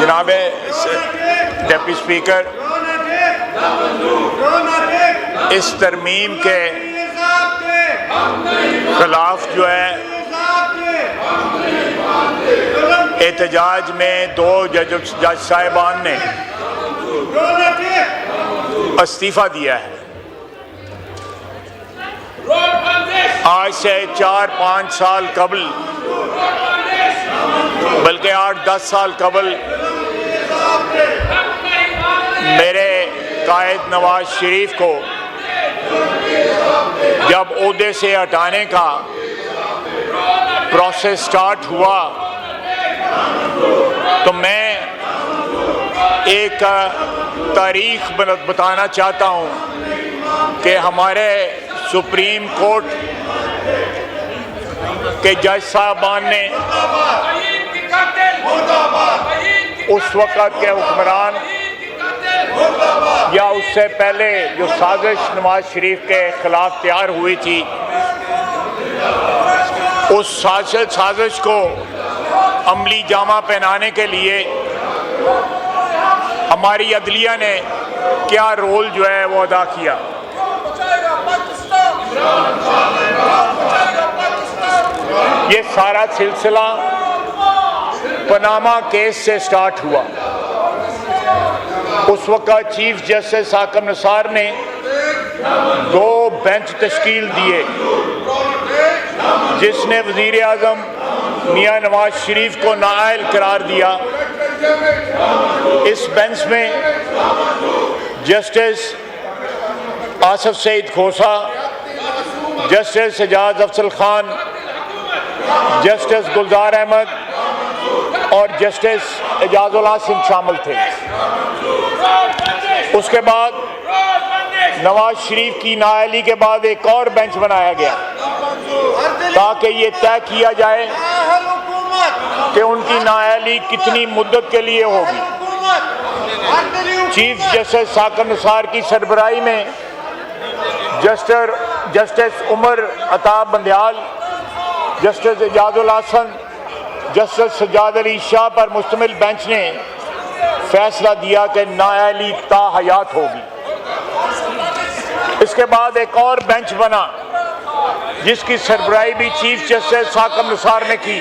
जनाब deputy speaker, इस तरमीम के खिलाफ जो है एहतजाज में दो जज साहिबान ने इस्तीफ़ा दिया है। आज से 4-5 साल कबल, बल्कि 8-10 साल कबल मेरे कायद नवाज शरीफ को जब ओहदे से हटाने का प्रोसेस स्टार्ट हुआ तो मैं एक तारीख बताना चाहता हूँ कि हमारे सुप्रीम कोर्ट के जज साहबान ने उस वक़्त के हुक्मरान या उससे पहले जो साजिश नवाज शरीफ के खिलाफ तैयार हुई थी, उस साजिश को अमली जामा पहनाने के लिए हमारी अदलिया ने क्या रोल जो है वो अदा किया। ये सारा सिलसिला पनामा केस से स्टार्ट हुआ। उस वक़्त चीफ जस्टिस साकब निसार ने 2 बेंच तश्कील दिए, जिसने वज़ीर आज़म मियां नवाज शरीफ को नाअहल करार दिया। इस बेंच में जस्टिस आसिफ सईद खोसा, जस्टिस एजाज अफजल खान, जस्टिस गुलजार अहमद और जस्टिस एजाजुल हासिम शामिल थे। उसके बाद नवाज शरीफ की नाअहली के बाद एक और बेंच बनाया गया ताकि ये तय किया जाए कि उनकी नाअहली कितनी मुद्दत के लिए होगी। चीफ जस्टिस साकब निसार की सरबराही में justice Umar Ata Bandial, justice Ijazul Hasan, justice Sajjad Ali Shah पर मुश्तमिल बेंच ने फैसला दिया कि नाअहली ताहयात होगी। इसके बाद एक और बेंच बना जिसकी सरबराही भी चीफ जस्टिस साकब निसार ने की।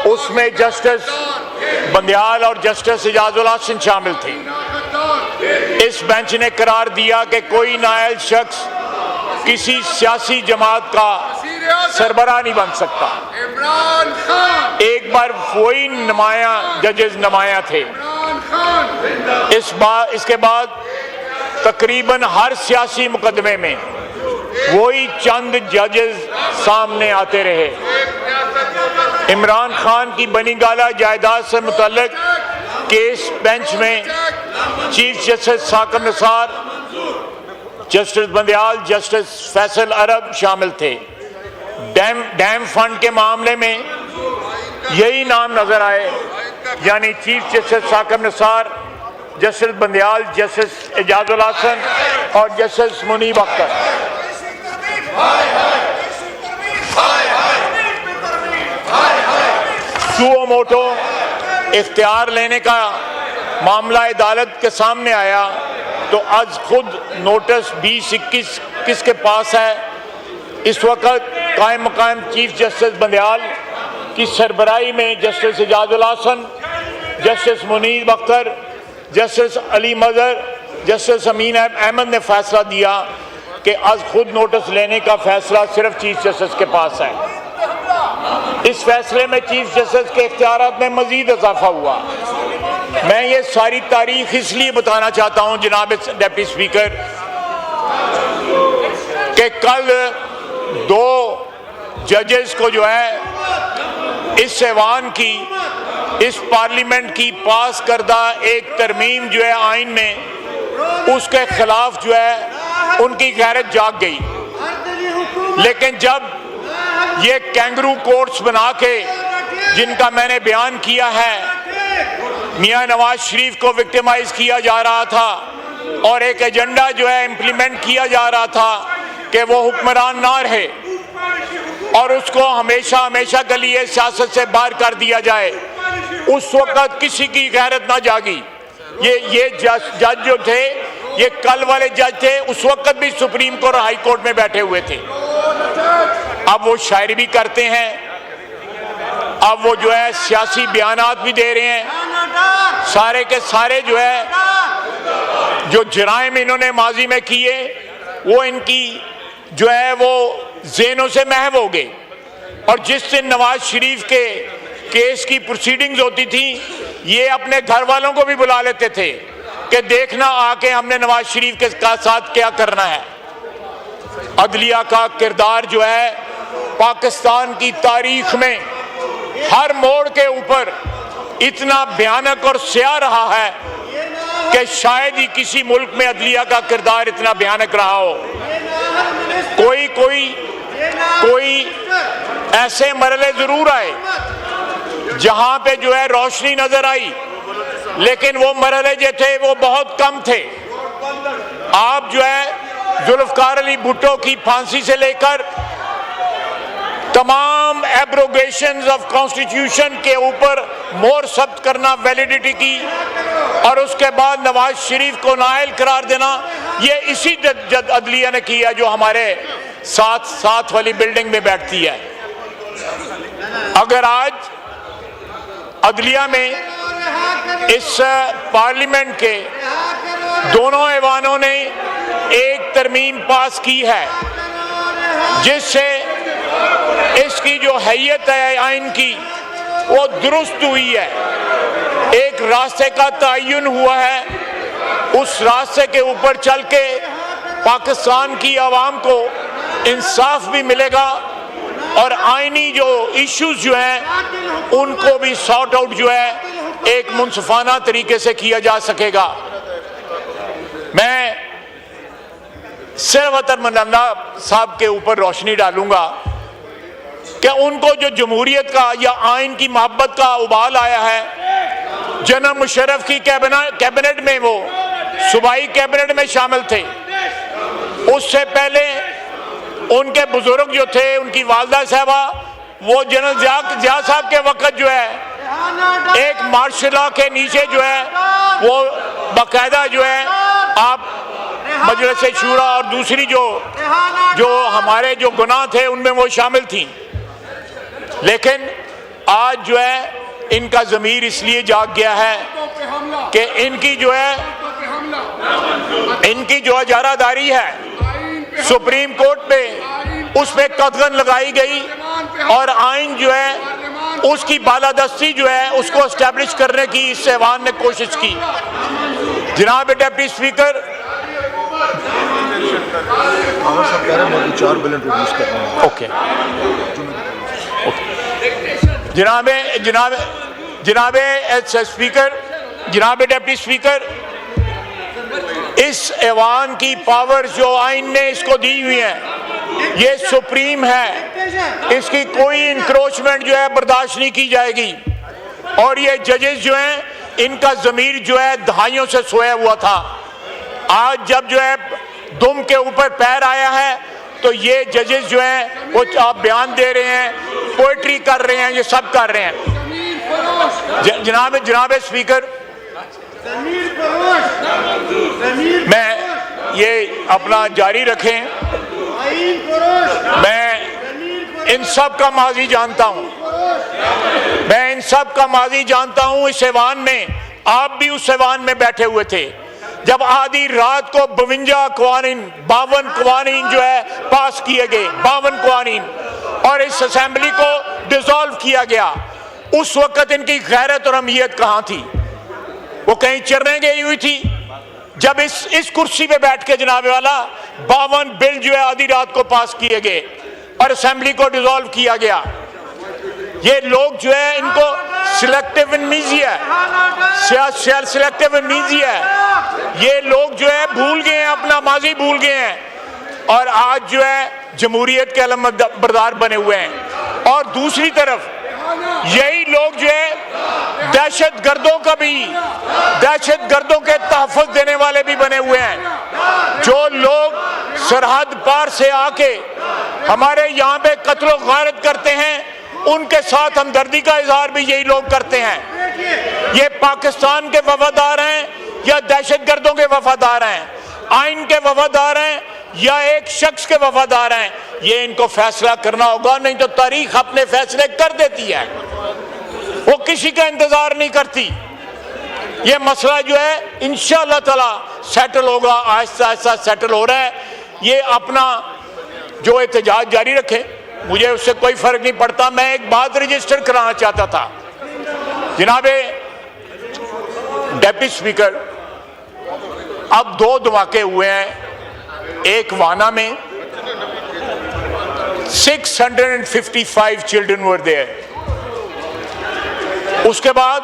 उसमें जस्टिस बंदयाल और जस्टिस एजाजुल हसन शामिल थे। इस बेंच ने करार दिया कि कोई नाअहल शख्स किसी सियासी जमात का सरबराह नहीं बन सकता। एक बार वही जजेस नुमाया थे। इसके बाद तकरीबन हर सियासी मुकदमे में वही चंद जजेस सामने आते रहे। इमरान खान की बनी गाला जायदाद से मुतल्लिक केस बेंच में chief justice Saqib Nisar, justice Bandial, justice Faisal Arab शामिल थे। डैम फंड के मामले में यही नाम नजर आए, यानी chief justice Saqib Nisar, justice Bandial, justice Ijazul Hasan और justice Munib Akhtar. Suo motu इख्तियार लेने का मामला अदालत के सामने आया तो आज खुद नोटिस 20-21 किसके पास है। इस वक्त कायम मकाम चीफ जस्टिस बंदयाल की सरबराही में justice Ijazul Hasan, justice Munib Akhtar, justice Ali Mazhar, justice Amin Ahmed ने फैसला दिया कि आज खुद नोटिस लेने का फैसला सिर्फ चीफ जस्टिस के पास है। इस फैसले में चीफ जस्टिस के इख्तियारात में मजीद इजाफा हुआ। मैं ये सारी तारीख इसलिए बताना चाहता हूँ जनाब डिप्टी स्पीकर कि कल 2 जजेस को जो है इस ऐवान की, इस पार्लियामेंट की पास करदा एक तरमीम जो है आइन में, उसके खिलाफ जो है उनकी गैरत जाग गई। लेकिन जब ये कैंगरू कोर्ट्स बना के जिनका मैंने बयान किया है, मियां नवाज शरीफ को विक्टिमाइज किया जा रहा था और एक एजेंडा जो है इम्प्लीमेंट किया जा रहा था कि वो हुक्मरान ना रहे और उसको हमेशा हमेशा के लिए सियासत से बाहर कर दिया जाए। उस वक्त किसी की गैरत ना जागी। ये जज जो थे, ये कल वाले जज थे, उस वक्त भी सुप्रीम कोर्ट और हाई कोर्ट में बैठे हुए थे। अब वो शायरी भी करते हैं, अब वो जो है सियासी बयानात भी दे रहे हैं। सारे के सारे जो है जो जराइम इन्होंने माजी में किए वो इनकी जो है वो ज़हनों से महव हो गए। और जिस दिन नवाज शरीफ के केस की प्रोसीडिंग्स होती थी, ये अपने घर वालों को भी बुला लेते थे कि देखना आके हमने नवाज शरीफ के साथ क्या करना है। अदलिया का किरदार जो है पाकिस्तान की तारीख में हर मोड़ के ऊपर इतना भयानक और स्याह रहा है कि शायद ही किसी मुल्क में अदलिया का किरदार इतना भयानक रहा हो। कोई ऐसे मरहले जरूर आए जहां पे जो है रोशनी नजर आई, लेकिन वो मरहले जो थे वो बहुत कम थे। आप जो है जुल्फकार अली भुट्टो की फांसी से लेकर तमाम एब्रोगेशंस ऑफ कॉन्स्टिट्यूशन के ऊपर मोहर सख्त करना, वैलिडिटी की, और उसके बाद नवाज शरीफ को नाअहल करार देना, ये इसी अदलिया ने किया जो हमारे साथ वाली बिल्डिंग में बैठती है। अगर आज अदलिया में इस पार्लियामेंट के दोनों ऐवानों ने एक तरमीम पास की है जिससे इसकी जो हैयत है आइन की वो दुरुस्त हुई है, एक रास्ते का तयन हुआ है, उस रास्ते के ऊपर चल के पाकिस्तान की आवाम को इंसाफ भी मिलेगा और आइनी जो इश्यूज जो हैं उनको भी सॉर्ट आउट जो है एक मुनसिफाना तरीके से किया जा सकेगा। मैं सिर्फ अतर मन्ना साहब के ऊपर रोशनी डालूंगा कि उनको जो जमहूरियत का या आइन की मोहब्बत का उबाल आया है, जनरल मुशर्रफ की कैबिनेट में वो सूबाई कैबिनेट में शामिल थे। उससे पहले उनके बुजुर्ग जो थे, उनकी वालदा साहबा, वो जनरल जिया साहब के वक्त जो है एक मार्शल लॉ के नीचे जो है वो बाकायदा जो है आप मजलिस शूरा और दूसरी जो हमारे जो गुनाह थे उनमें वो शामिल थी। लेकिन आज जो है इनका ज़मीर इसलिए जाग गया है कि इनकी जो इजारादारी है सुप्रीम कोर्ट पे, उस पर कदगन लगाई गई और आइन जो है उसकी बालादस्ती जो है उसको एस्टैब्लिश करने की इस ऐवान ने कोशिश की। जनाब डिप्टी स्पीकर, ओके, जनाब स्पीकर, जनाब डिप्टी स्पीकर, इस ऐवान की पावर जो आइन ने इसको दी हुई है ये सुप्रीम है, इसकी कोई इंक्रोचमेंट जो है बर्दाश्त नहीं की जाएगी। और ये जजेस जो हैं इनका ज़मीर जो है दहाइयों से सोया हुआ था, आज जब जो है दुम के ऊपर पैर आया है तो ये जजेस जो हैं वो आप बयान दे रहे हैं, पोइट्री कर रहे हैं, ये सब कर रहे हैं। जनाब स्पीकर, मैं ये अपना जारी रखें, मैं इन सब का माजी जानता हूं, मैं इन सब का माजी जानता हूं। इस ऐवान में आप भी उस ऐवान में बैठे हुए थे जब आधी रात को 52 कवानीन जो है पास किए गए, 52 कवानीन, और इस असेंबली को डिसॉल्व किया गया। उस वक्त इनकी गैरत और अहमियत कहां थी? वो कहीं चरने गई हुई थी? जब इस कुर्सी पे बैठ के जनाब वाला 52 बिल जो है आधी रात को पास किए गए और असेंबली को डिसॉल्व किया गया। ये लोग जो है इनको सिलेक्टिव एमनीसिया है, सिलेक्टिव एमनीसिया है। ये लोग जो है भूल गए हैं, अपना माजी भूल गए हैं और आज जो है जमहूरियत के अलम बरदार बने हुए हैं। और दूसरी तरफ यही लोग जो है दहशत गर्दों के तहफ़्फ़ुज़ देने वाले भी बने हुए हैं। जो लोग सरहद पार से आके हमारे यहाँ पे कत्ल और गारत करते हैं, उनके साथ हमदर्दी का इजहार भी यही लोग करते हैं। ये पाकिस्तान के वफादार हैं या दहशतगर्दों के वफादार हैं, आइन के वफादार हैं या एक शख्स के वफादार हैं, ये इनको फैसला करना होगा। नहीं तो तारीख अपने फैसले कर देती है, वो किसी का इंतजार नहीं करती। ये मसला जो है इंशाअल्लाह ताला सेटल होगा, आहिस्ता आहिस्ता सेटल हो रहा है। ये अपना जो एहतजाज जारी रखें, मुझे उससे कोई फर्क नहीं पड़ता। मैं एक बात रजिस्टर कराना चाहता था, जनाबे डेप्टी स्पीकर, अब 2 धमाके हुए हैं। एक वाना में 655 चिल्ड्रन वर देयर। उसके बाद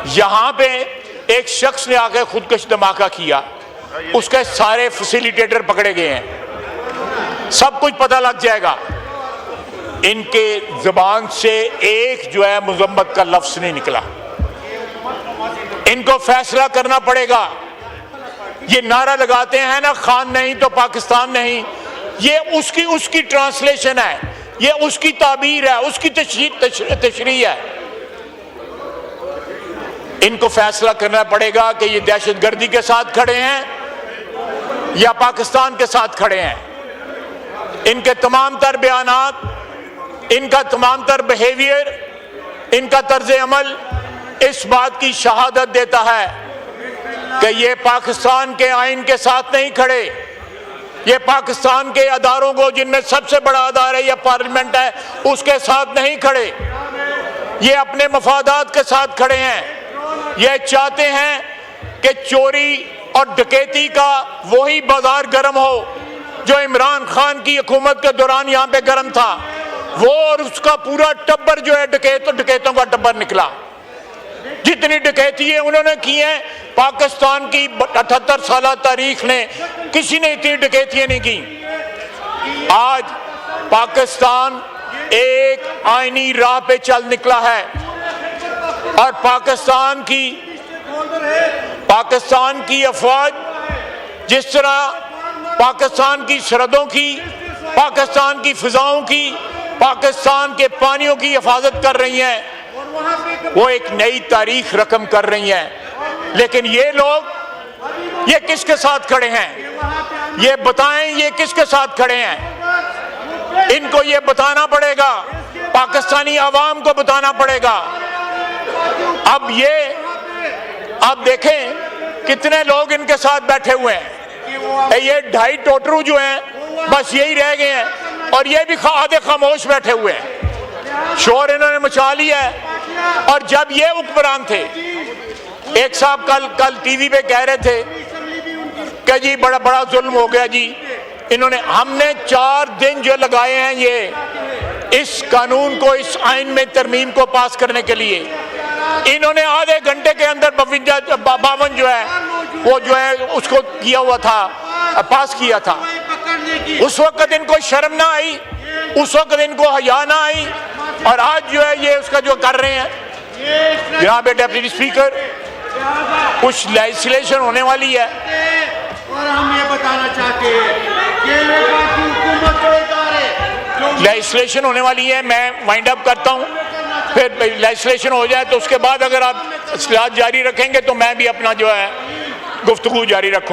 यहां पे एक शख्स ने आकर खुदकश धमाका किया, उसके सारे फैसिलिटेटर पकड़े गए हैं। सब कुछ पता लग जाएगा। इनके जुबान से एक जो है मुजम्मत का लफ्ज नहीं निकला। इनको फैसला करना पड़ेगा। ये नारा लगाते हैं ना, खान नहीं तो पाकिस्तान नहीं, ये उसकी ट्रांसलेशन है, ये उसकी ताबीर है, उसकी तशरीह है। इनको फैसला करना पड़ेगा कि ये दहशतगर्दी के साथ खड़े हैं या पाकिस्तान के साथ खड़े हैं। इनके तमाम तर बयानात, इनका तमाम तर बिहेवियर, इनका तर्ज अमल इस बात की शहादत देता है कि ये पाकिस्तान के आइन के साथ नहीं खड़े, ये पाकिस्तान के अदारों को, जिनमें सबसे बड़ा अदारा है या पार्लियामेंट है, उसके साथ नहीं खड़े। ये अपने मफादात के साथ खड़े हैं। ये चाहते हैं कि चोरी और डकैती का वही बाजार गर्म हो जो इमरान खान की हुकूमत के दौरान यहाँ पे गर्म था। वो और उसका पूरा टब्बर जो है डकैतों का टब्बर निकला। जितनी डकैती है उन्होंने की है, पाकिस्तान की 78 साल तारीख ने किसी ने इतनी डकैतियां नहीं की। आज पाकिस्तान एक आईनी राह पे चल निकला है और पाकिस्तान की अफवाज जिस तरह पाकिस्तान की सरहदों की, पाकिस्तान की फिजाओं की, पाकिस्तान के पानियों की हिफाजत कर रही हैं, वो एक नई तारीख रकम कर रही हैं। लेकिन ये लोग, ये किसके साथ खड़े हैं? ये बताएं, ये किसके साथ खड़े हैं? इनको ये बताना पड़ेगा, पाकिस्तानी आवाम को बताना पड़ेगा। अब देखें कितने लोग इनके साथ बैठे हुए हैं। ये 2.5 टोटरू जो हैं बस यही रह गए हैं और ये भी आधे खामोश बैठे हुए हैं। शोर इन्होंने मचा लिया है। और जब ये हुक्मरान थे, एक साहब कल टीवी पे कह रहे थे कि जी बड़ा जुल्म हो गया जी, इन्होंने, हमने 4 दिन जो लगाए हैं ये इस कानून को, इस आइन में तरमीम को पास करने के लिए, इन्होंने आधे घंटे के अंदर 52 जो है वो जो है उसको किया हुआ था, पास किया था। उस वक्त इनको शर्म ना आई, उस वक्त इनको हया ना आई, और आज जो है ये उसका जो कर रहे हैं। जनाब डेप्यूटी स्पीकर, कुछ लेजिस्लेशन होने वाली है और हम ये बताना चाहते हैं कि लेजिस्लेशन होने वाली है। मैं वाइंड अप करता हूँ, फिर लेजिस्लेशन हो जाए तो उसके बाद अगर आप इस्लाह जारी रखेंगे तो मैं भी अपना जो है गुफ्तगू जारी रखूँगा।